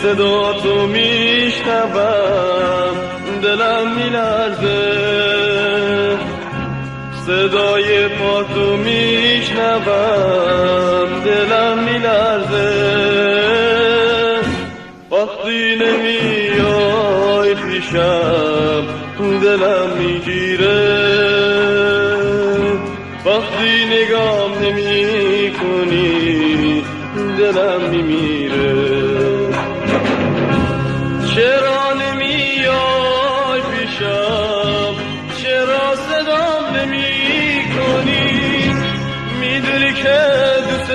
صدا تو میشنوم دلم میلرزه، صدای پا تو میشنوم دلم میلرزه، وقتی نمیای پیشم دلم میگیره، وقتی نگام نمی کنی دلم میمیره. چرا نمیای پیشم، چرا صدام نمی کنی، میدونی که دوست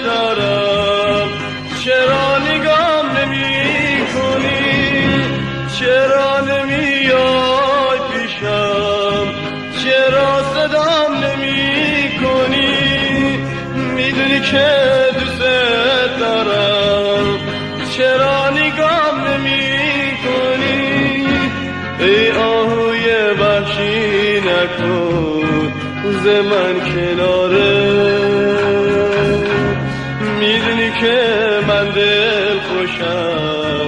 دارم، چرا نگام نمی کنی، چرا نمیای پیشم، چرا صدام نمی کنی، میدونی که دوست دارم، چرا نگام نمی کنی. ای آهوی وحشی نکن ز من کناره، میدونی که من دل خوشم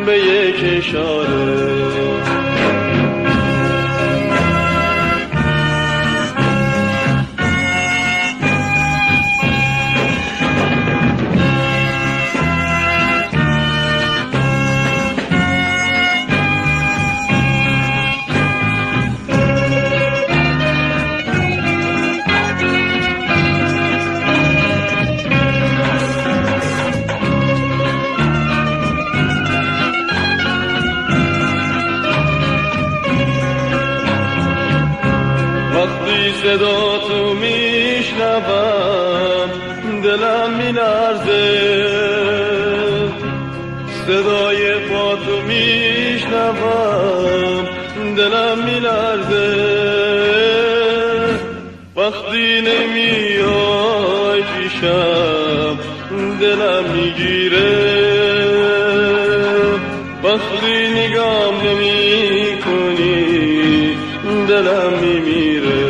به یک اشاره. وقتی صدا تو میشنوم دلم میلرزه، صدای پا تو میشنوم دلم میلرزه، وقتی نمیای پیشم دلم میگیره، وقتی نگام نمی کنی دلم میمیره.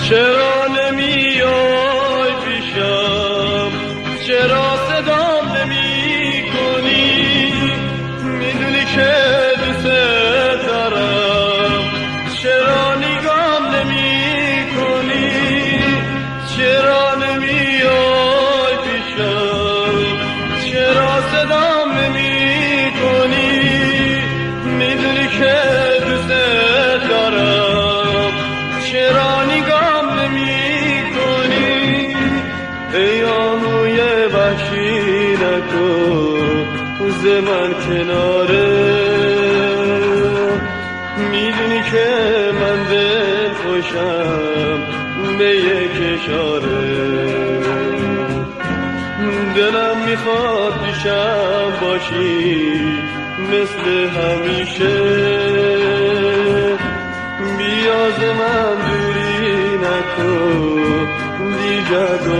چرا نمیای پیشم، چرا صدام نمی کنی، میدونی که دوست دارم، چرا نگام نمی کنی، چرا نمیای پیشم، چرا صدام نمی کنی، میدونی که دوست دارم، چرا نگام نمی کنی. ای آهوی وحشی نکن ز من کناره، میدونی که من دل خوشم به یک اشاره. دلم میخواد پیشم باشی مثل همیشه، بیا ز من دوری نکن دیگر.